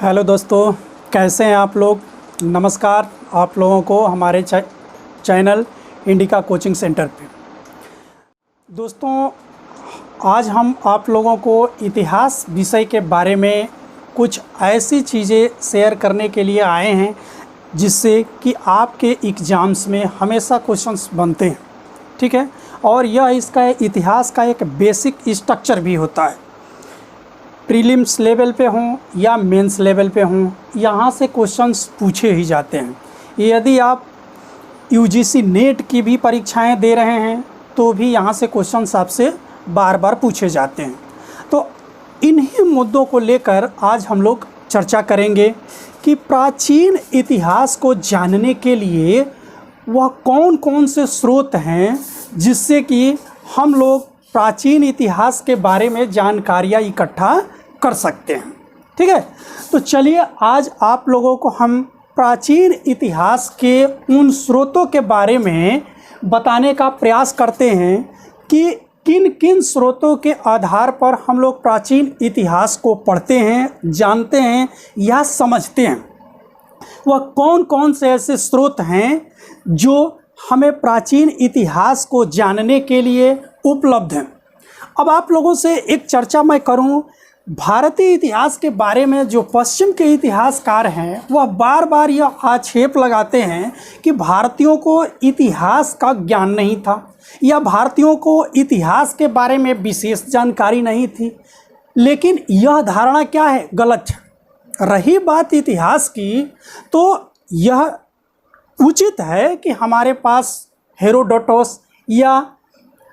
Hello दोस्तों, कैसे हैं आप लोग। नमस्कार आप लोगों को हमारे चैनल इंडिका कोचिंग सेंटर पे। दोस्तों, आज हम आप लोगों को इतिहास विषय के बारे में कुछ ऐसी चीज़ें शेयर करने के लिए आए हैं जिससे कि आपके एग्ज़ाम्स में हमेशा क्वेश्चंस बनते हैं, ठीक है। और यह इसका इतिहास का एक बेसिक स्ट्रक्चर भी होता है। प्रीलिम्स लेवल पे हों या मेंस लेवल पे हों, यहाँ से क्वेश्चंस पूछे ही जाते हैं। यदि आप यूजीसी नेट की भी परीक्षाएं दे रहे हैं तो भी यहाँ से क्वेश्चंस आपसे बार बार पूछे जाते हैं। तो इन्हीं मुद्दों को लेकर आज हम लोग चर्चा करेंगे कि प्राचीन इतिहास को जानने के लिए वह कौन कौन से स्रोत हैं जिससे कि हम लोग प्राचीन इतिहास के बारे में जानकारियाँ इकट्ठा कर सकते हैं, ठीक है। तो चलिए आज आप लोगों को हम प्राचीन इतिहास के उन स्रोतों के बारे में बताने का प्रयास करते हैं कि किन किन स्रोतों के आधार पर हम लोग प्राचीन इतिहास को पढ़ते हैं, जानते हैं या समझते हैं। वह कौन कौन से ऐसे स्रोत हैं जो हमें प्राचीन इतिहास को जानने के लिए उपलब्ध हैं। अब आप लोगों से एक चर्चा मैं करूं, भारतीय इतिहास के बारे में जो पश्चिम के इतिहासकार हैं वह बार बार यह आक्षेप लगाते हैं कि भारतीयों को इतिहास का ज्ञान नहीं था या भारतीयों को इतिहास के बारे में विशेष जानकारी नहीं थी। लेकिन यह धारणा क्या है, गलत है। रही बात इतिहास की, तो यह उचित है कि हमारे पास हेरोडोटस या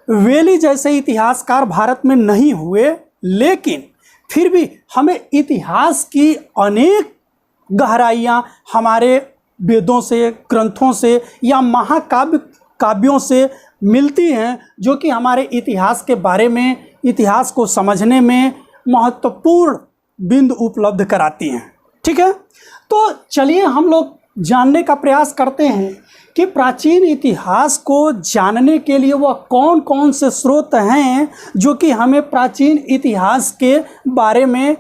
वेली जैसे इतिहासकार भारत में नहीं हुए, लेकिन फिर भी हमें इतिहास की अनेक गहराइयाँ हमारे वेदों से, ग्रंथों से या काव्यों से मिलती हैं जो कि हमारे इतिहास के बारे में, इतिहास को समझने में महत्वपूर्ण बिंदु उपलब्ध कराती हैं, ठीक है। तो चलिए हम लोग जानने का प्रयास करते हैं कि प्राचीन इतिहास को जानने के लिए वह कौन कौन से स्रोत हैं जो कि हमें प्राचीन इतिहास के बारे में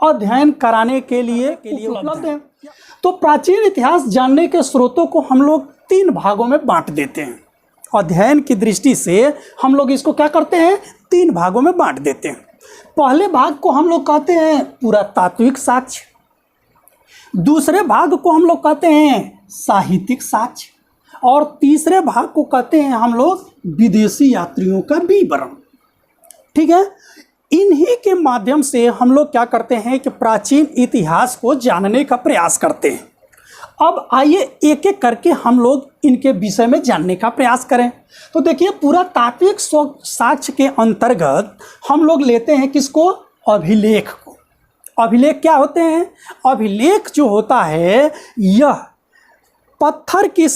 अध्ययन कराने के लिए उपलब्ध हैं। तो प्राचीन इतिहास जानने के स्रोतों को हम लोग 3 भागों में बांट देते हैं। अध्ययन की दृष्टि से हम लोग इसको क्या करते हैं, 3 भागों में बांट देते हैं। पहले भाग को हम लोग कहते हैं पुरातात्विक साक्ष्य, दूसरे भाग को हम लोग कहते हैं साहित्यिक साक्ष्य, और तीसरे भाग को कहते हैं हम लोग विदेशी यात्रियों का विवरण, ठीक है। इन्हीं के माध्यम से हम लोग क्या करते हैं कि प्राचीन इतिहास को जानने का प्रयास करते हैं। अब आइए एक एक करके हम लोग इनके विषय में जानने का प्रयास करें। तो देखिए, पुरातात्विक साक्ष्य के अंतर्गत हम लोग लेते हैं किसको, अभिलेख को। अभिलेख क्या होते हैं? अभिलेख जो होता है यह पत्थर की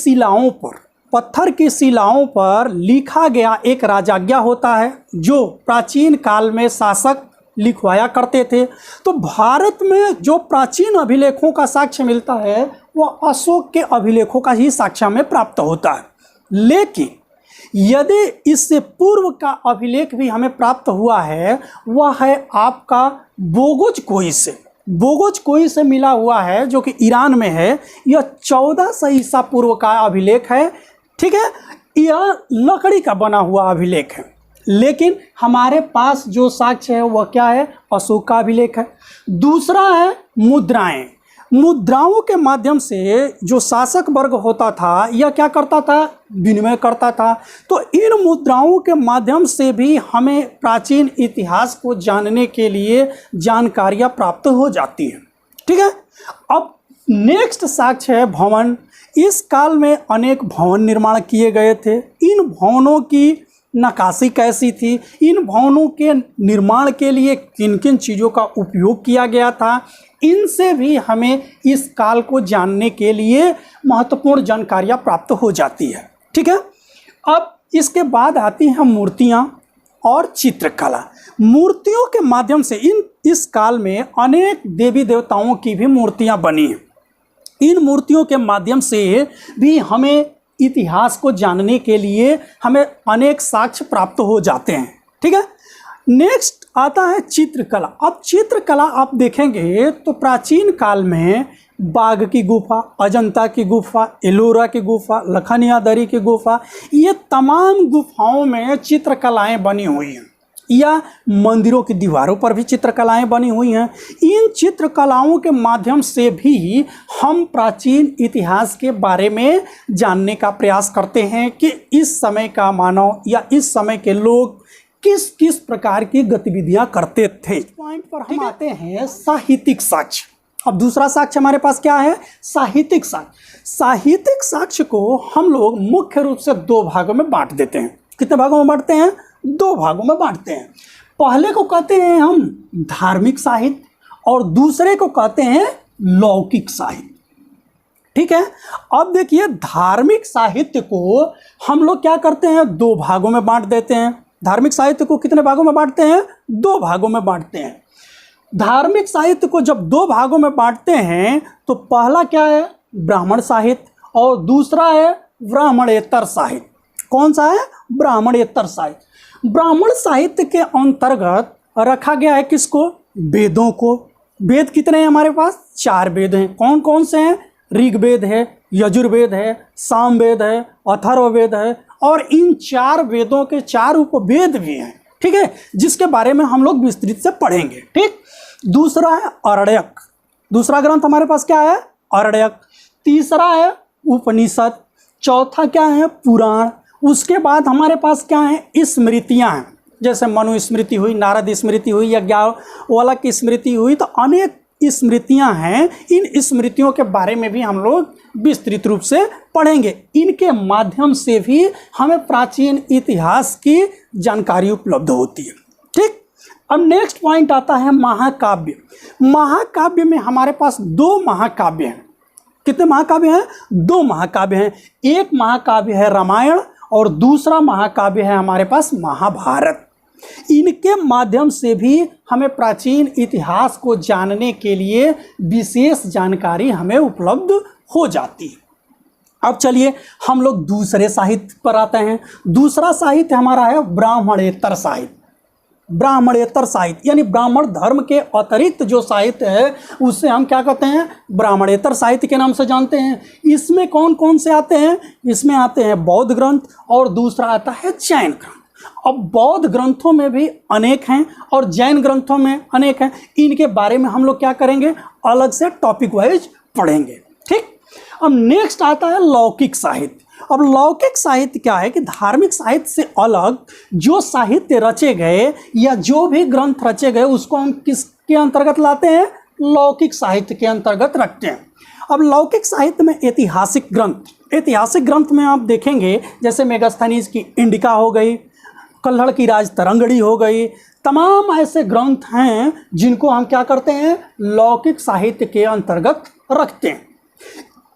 शिलाओं पर लिखा गया एक राजाज्ञा होता है जो प्राचीन काल में शासक लिखवाया करते थे। तो भारत में जो प्राचीन अभिलेखों का साक्ष्य मिलता है वह अशोक के अभिलेखों का ही साक्ष्य में प्राप्त होता है। लेकिन यदि इससे पूर्व का अभिलेख भी हमें प्राप्त हुआ है, वह है आपका बोगोज कोई से मिला हुआ है जो कि ईरान में है। यह 1400 ईसा पूर्व का अभिलेख है, ठीक है। यह लकड़ी का बना हुआ अभिलेख है, लेकिन हमारे पास जो साक्ष्य है वह क्या है, अशोक का अभिलेख है। दूसरा है मुद्राओं के माध्यम से जो शासक वर्ग होता था यह क्या करता था, विनिमय करता था। तो इन मुद्राओं के माध्यम से भी हमें प्राचीन इतिहास को जानने के लिए जानकारियाँ प्राप्त हो जाती हैं, ठीक है। अब नेक्स्ट साक्ष्य है भवन। इस काल में अनेक भवन निर्माण किए गए थे। इन भवनों की नक्काशी कैसी थी, इन भवनों के निर्माण के लिए किन किन चीज़ों का उपयोग किया गया था, इनसे भी हमें इस काल को जानने के लिए महत्वपूर्ण जानकारियाँ प्राप्त हो जाती है, ठीक है। अब इसके बाद आती हैं मूर्तियाँ और चित्रकला। मूर्तियों के माध्यम से इस काल में अनेक देवी देवताओं की भी मूर्तियाँ बनी हैं। इन मूर्तियों के माध्यम से भी हमें इतिहास को जानने के लिए हमें अनेक साक्ष्य प्राप्त हो जाते हैं, ठीक है। नेक्स्ट आता है चित्रकला। अब चित्रकला आप देखेंगे तो प्राचीन काल में बाघ की गुफा, अजंता की गुफा, एलोरा की गुफा, लखनिया दरी की गुफा, ये तमाम गुफाओं में चित्रकलाएं बनी हुई हैं, या मंदिरों की दीवारों पर भी चित्रकलाएं बनी हुई हैं। इन चित्रकलाओं के माध्यम से भी हम प्राचीन इतिहास के बारे में जानने का प्रयास करते हैं कि इस समय का मानव या इस समय के लोग किस किस प्रकार की गतिविधियां करते थे। पॉइंट पर हम आते हैं साहित्यिक साक्ष्य। अब दूसरा साक्ष्य हमारे पास क्या है? साहित्यिक साक्ष्य। साहित्यिक साक्ष्य को हम लोग मुख्य रूप से दो भागों में बांट देते हैं। कितने भागों में बांटते हैं? दो भागों में बांटते हैं। पहले को कहते हैं हम धार्मिक साहित्य और दूसरे को कहते हैं लौकिक साहित्य। ठीक है। अब देखिए, धार्मिक साहित्य को हम लोग क्या करते हैं? दो भागों में बांट देते हैं। धार्मिक साहित्य को कितने भागों में बांटते हैं? दो भागों में बांटते हैं। धार्मिक साहित्य को जब दो भागों में बांटते हैं तो पहला क्या है? ब्राह्मण साहित्य, और दूसरा है ब्राह्मणेतर साहित्य। कौन सा है? ब्राह्मणेतर साहित्य। ब्राह्मण साहित्य के अंतर्गत रखा गया है किसको? वेदों को। वेद कितने हैं हमारे पास? 4 वेद हैं। कौन कौन से हैं? ऋग्वेद है, यजुर्वेद है, सामवेद है, अथर्ववेद है, और इन 4 वेदों के 4 उपवेद भी हैं। ठीक है, जिसके बारे में हम लोग विस्तृत से पढ़ेंगे। ठीक। दूसरा है अरण्यक। दूसरा ग्रंथ हमारे पास क्या है? अरण्यक। तीसरा है उपनिषद। चौथा क्या है? पुराण। उसके बाद हमारे पास क्या है? स्मृतियां हैं, जैसे मनु स्मृति हुई, नारद स्मृति हुई, यज्ञवल्क्य की स्मृति हुई। तो अनेक स्मृतियां हैं। इन स्मृतियों के बारे में भी हम लोग विस्तृत रूप से पढ़ेंगे। इनके माध्यम से भी हमें प्राचीन इतिहास की जानकारी उपलब्ध होती है। ठीक। अब नेक्स्ट पॉइंट आता है महाकाव्य। महाकाव्य में हमारे पास 2 महाकाव्य हैं। कितने महाकाव्य हैं? 2 महाकाव्य हैं। एक महाकाव्य है रामायण और दूसरा महाकाव्य है हमारे पास महाभारत। इनके माध्यम से भी हमें प्राचीन इतिहास को जानने के लिए विशेष जानकारी हमें उपलब्ध हो जाती है। अब चलिए हम लोग दूसरे साहित्य पर आते हैं। दूसरा साहित्य हमारा है ब्राह्मणेतर साहित्य। ब्राह्मणेतर साहित्य यानी ब्राह्मण धर्म के अतिरिक्त जो साहित्य है उससे हम क्या कहते हैं? ब्राह्मणेतर साहित्य के नाम से जानते हैं। इसमें कौन कौन से आते हैं? इसमें आते हैं बौद्ध ग्रंथ और दूसरा आता है जैन ग्रंथ। अब बौद्ध ग्रंथों में भी अनेक हैं और जैन ग्रंथों में अनेक हैं। इनके बारे में हम लोग क्या करेंगे? अलग से टॉपिक वाइज पढ़ेंगे। ठीक। अब नेक्स्ट आता है लौकिक साहित्य। अब लौकिक साहित्य क्या है कि धार्मिक साहित्य से अलग जो साहित्य रचे गए या जो भी ग्रंथ रचे गए उसको हम किसके अंतर्गत लाते हैं? लौकिक साहित्य के अंतर्गत रखते हैं। अब लौकिक साहित्य में ऐतिहासिक ग्रंथ में आप देखेंगे जैसे मेगास्थनीज की इंडिका हो गई, कल्हड़ की राज तरंगड़ी हो गई। तमाम ऐसे ग्रंथ हैं जिनको हम क्या करते हैं? लौकिक साहित्य के अंतर्गत रखते हैं।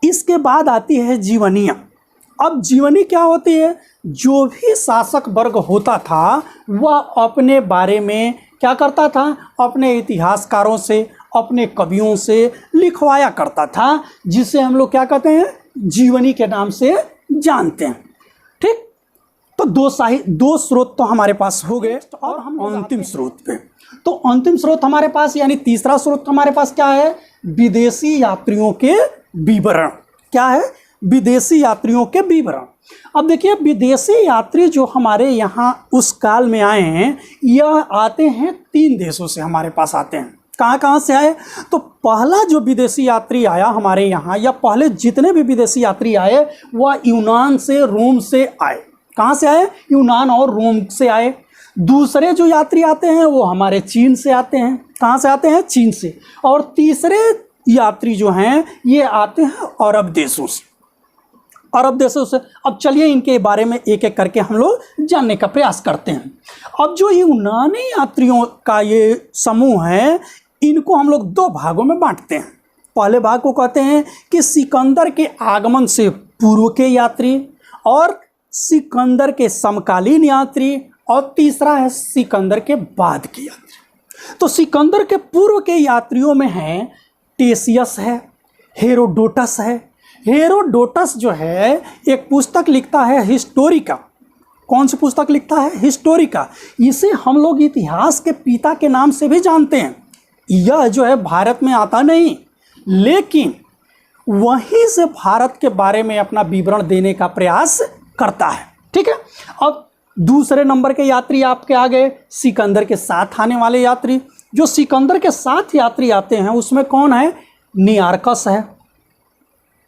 इसके बाद आती है जीवनियाँ। अब जीवनी क्या होती है? जो भी शासक वर्ग होता था वह अपने बारे में क्या करता था? अपने इतिहासकारों से, अपने कवियों से लिखवाया करता था, जिसे हम लोग क्या कहते हैं? जीवनी के नाम से जानते हैं। ठीक। तो दो स्रोत तो हमारे पास हो गए और हम अंतिम स्रोत पे। तो अंतिम स्रोत हमारे पास यानी तीसरा स्रोत हमारे पास क्या है? विदेशी यात्रियों के विवरण। क्या है? विदेशी यात्रियों के विवरण। अब देखिए, विदेशी यात्री जो हमारे यहाँ उस काल में आए हैं, यह आते हैं 3 देशों से हमारे पास आते हैं। कहाँ से आए? तो पहला जो विदेशी यात्री आया हमारे यहाँ, या पहले जितने भी विदेशी यात्री आए वह यूनान से, रोम से आए। कहाँ से आए? यूनान और रोम से आए। दूसरे जो यात्री आते हैं वो हमारे चीन से आते हैं। कहाँ से आते हैं? चीन से। और तीसरे यात्री जो हैं ये आते हैं अरब देशों से। अब चलिए इनके बारे में एक एक करके हम लोग जानने का प्रयास करते हैं। अब जो यूनानी यात्रियों का ये समूह है, इनको हम लोग 2 भागों में बांटते हैं। पहले भाग को कहते हैं कि सिकंदर के आगमन से पूर्व के यात्री, और सिकंदर के समकालीन यात्री, और तीसरा है सिकंदर के बाद के यात्री। तो सिकंदर के पूर्व के यात्रियों में हैं टेसियस है, हेरोडोटस है। हेरोडोटस जो है एक पुस्तक लिखता है हिस्टोरिका, कौन सी पुस्तक लिखता है? हिस्टोरिका। इसे हम लोग इतिहास के पिता के नाम से भी जानते हैं। यह जो है भारत में आता नहीं, लेकिन वहीं से भारत के बारे में अपना विवरण देने का प्रयास करता है। ठीक है, अब दूसरे नंबर के यात्री आपके आ गए, सिकंदर के साथ आने वाले यात्री। जो सिकंदर के साथ यात्री आते हैं उसमें कौन है? नियार्कस है।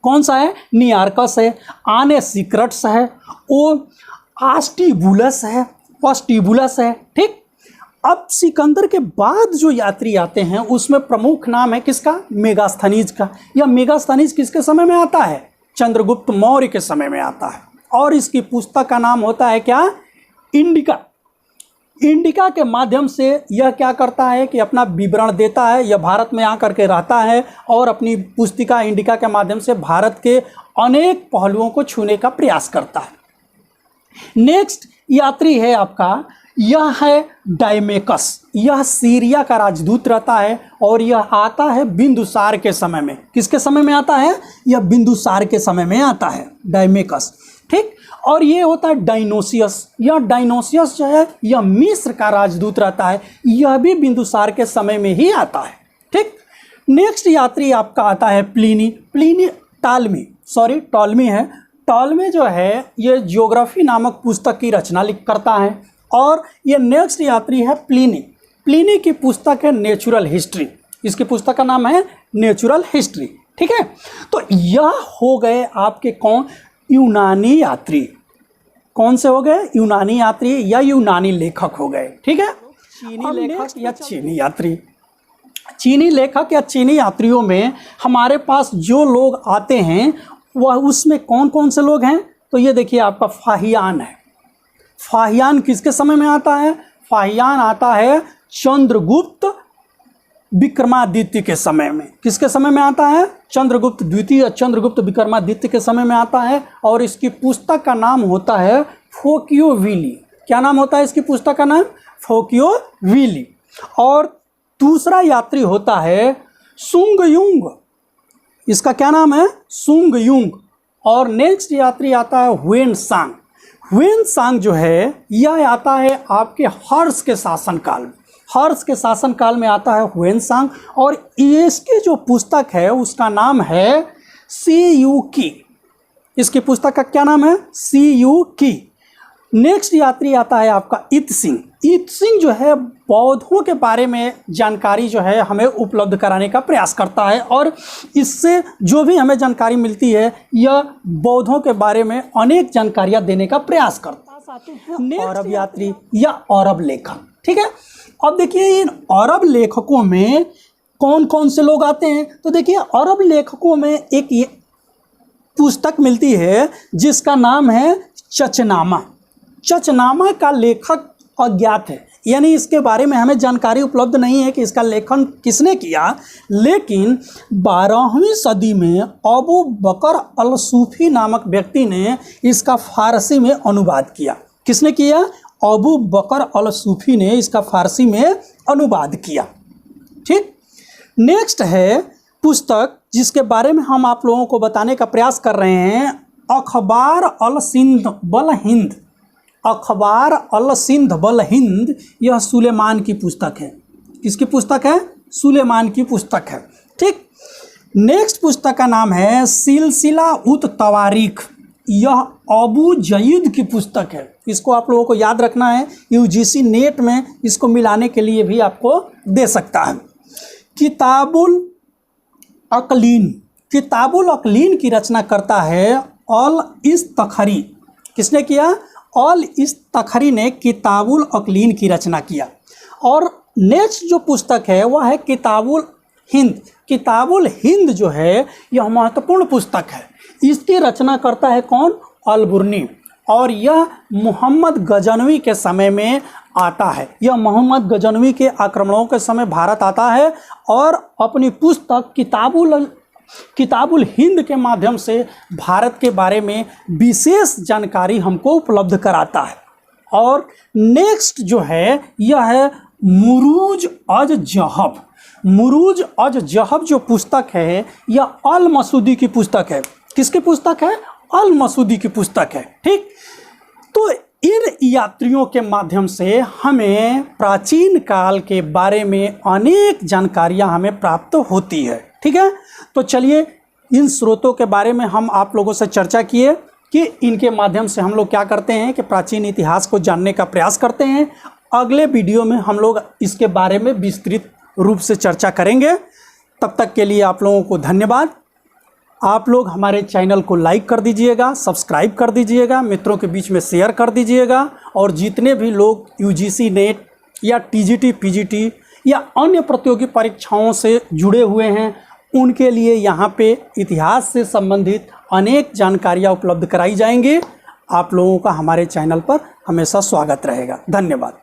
कौन सा है? नियार्कस है। आने सिक्रट्स है, वो आस्टिबुलस है, ऑस्टिबुलस है। ठीक, अब सिकंदर के बाद जो यात्री आते हैं उसमें प्रमुख नाम है किसका? मेगास्थनीज का। यह मेगास्थनीज किसके समय में आता है? चंद्रगुप्त मौर्य के समय में आता है। और इसकी पुस्तक का नाम होता है क्या? इंडिका। इंडिका के माध्यम से यह क्या करता है कि अपना विवरण देता है। यह भारत में आकर के रहता है और अपनी पुस्तिका इंडिका के माध्यम से भारत के अनेक पहलुओं को छूने का प्रयास करता है। नेक्स्ट यात्री है आपका, यह है डायमेकस। यह सीरिया का राजदूत रहता है और यह आता है बिंदुसार के समय में। किसके समय में आता है? यह बिंदुसार के समय में आता है, डायमेकस। ठीक, और ये होता है डायनोसियस। यह डायनोसियस जो है यह मिस्र का राजदूत रहता है, यह भी बिंदुसार के समय में ही आता है। ठीक, नेक्स्ट यात्री आपका आता है प्लिनी। प्लिनी टॉलमी है। टॉलमी जो है ये ज्योग्राफी नामक पुस्तक की रचना करता है। और ये नेक्स्ट यात्री है प्लिनी। प्लिनी की पुस्तक है नेचुरल हिस्ट्री। इसकी पुस्तक का नाम है नेचुरल हिस्ट्री। ठीक है, तो यह हो गए आपके कौन? यूनानी यात्री। कौन से हो गए? यूनानी यात्री या यूनानी लेखक हो गए। ठीक है, चीनी लेखक या चीनी यात्री। चीनी लेखक या चीनी यात्रियों में हमारे पास जो लोग आते हैं वह उसमें कौन कौन से लोग हैं? तो ये देखिए आपका फाहियान है। फाहियान किसके समय में आता है? फाहियान आता है चंद्रगुप्त विक्रमादित्य के समय में। किसके समय में आता है? चंद्रगुप्त द्वितीय, चंद्रगुप्त विक्रमादित्य के समय में आता है। और इसकी पुस्तक का नाम होता है फोकियोविली। क्या नाम होता है इसकी पुस्तक का नाम? फोकियोविली। और दूसरा यात्री होता है सुंगयुंग। इसका क्या नाम है? सुंगयुंग। और नेक्स्ट यात्री आता है ह्वेनसांग। ह्वेनसांग जो है यह आता है आपके हर्ष के शासनकाल में। हर्ष के शासनकाल में आता है ह्वेनसांग। और इसकी जो पुस्तक है उसका नाम है सीयूकी। इसकी पुस्तक का क्या नाम है? सीयूकी। नेक्स्ट यात्री आता है आपका इत्सिंग। इत्सिंग जो है बौद्धों के बारे में जानकारी जो है हमें उपलब्ध कराने का प्रयास करता है। और इससे जो भी हमें जानकारी मिलती है यह बौद्धों के बारे में अनेक जानकारियां देने का प्रयास करता है। अरब यात्री या अरब लेखक। ठीक है, अब देखिए इन अरब लेखकों में कौन कौन से लोग आते हैं? तो देखिए अरब लेखकों में एक ये पुस्तक मिलती है जिसका नाम है चचनामा। चचनामा का लेखक अज्ञात है, यानी इसके बारे में हमें जानकारी उपलब्ध नहीं है कि इसका लेखन किसने किया। लेकिन 12वीं सदी में अबू बकर अल सूफी नामक व्यक्ति ने इसका फारसी में अनुवाद किया। किसने किया? अबू बकर अल सूफी ने इसका फारसी में अनुवाद किया। ठीक, नेक्स्ट है पुस्तक जिसके बारे में हम आप लोगों को बताने का प्रयास कर रहे हैं, अखबार अल सिंध बल हिंद। अखबार अल सिंध बल हिंद यह सुलेमान की पुस्तक है। किसकी पुस्तक है? सुलेमान की पुस्तक है। ठीक, नेक्स्ट पुस्तक का नाम है सिलसिला उत तवारीख। यह अबू जयीद की पुस्तक है। इसको आप लोगों को याद रखना है, यूजीसी नेट में इसको मिलाने के लिए भी आपको दे सकता है। किताबुल अकलीन। किताबुल अकलीन की रचना करता है अल इस्तखरी। किसने किया? अल इस्तखरी ने किताबुल अकलीन की रचना किया। और नेक्स्ट जो पुस्तक है वह है किताबुल हिंद। किताबुल हिंद जो है यह महत्वपूर्ण पुस्तक है। इसकी रचना करता है कौन? अल-बुर्नी। और यह मोहम्मद गजनवी के समय में आता है। यह मोहम्मद गजनवी के आक्रमणों के समय भारत आता है और अपनी पुस्तक किताबुल हिंद के माध्यम से भारत के बारे में विशेष जानकारी हमको उपलब्ध कराता है। और नेक्स्ट जो है यह है मुरूज अज जहब। मुरूज अज जहब जो पुस्तक है यह अल मसूदी की पुस्तक है। किसकी पुस्तक है? अल मसूदी की पुस्तक है। ठीक, तो इन यात्रियों के माध्यम से हमें प्राचीन काल के बारे में अनेक जानकारियां हमें प्राप्त होती है। ठीक है, तो चलिए इन स्रोतों के बारे में हम आप लोगों से चर्चा किए कि इनके माध्यम से हम लोग क्या करते हैं कि प्राचीन इतिहास को जानने का प्रयास करते हैं। अगले वीडियो में हम लोग इसके बारे में विस्तृत रूप से चर्चा करेंगे। तब तक के लिए आप लोगों को धन्यवाद। आप लोग हमारे चैनल को लाइक कर दीजिएगा, सब्सक्राइब कर दीजिएगा, मित्रों के बीच में शेयर कर दीजिएगा और जितने भी लोग यूजीसी नेट या टीजीटी पीजीटी या अन्य प्रतियोगी परीक्षाओं से जुड़े हुए हैं उनके लिए यहाँ पे इतिहास से संबंधित अनेक जानकारियाँ उपलब्ध कराई जाएंगी। आप लोगों का हमारे चैनल पर हमेशा स्वागत रहेगा। धन्यवाद।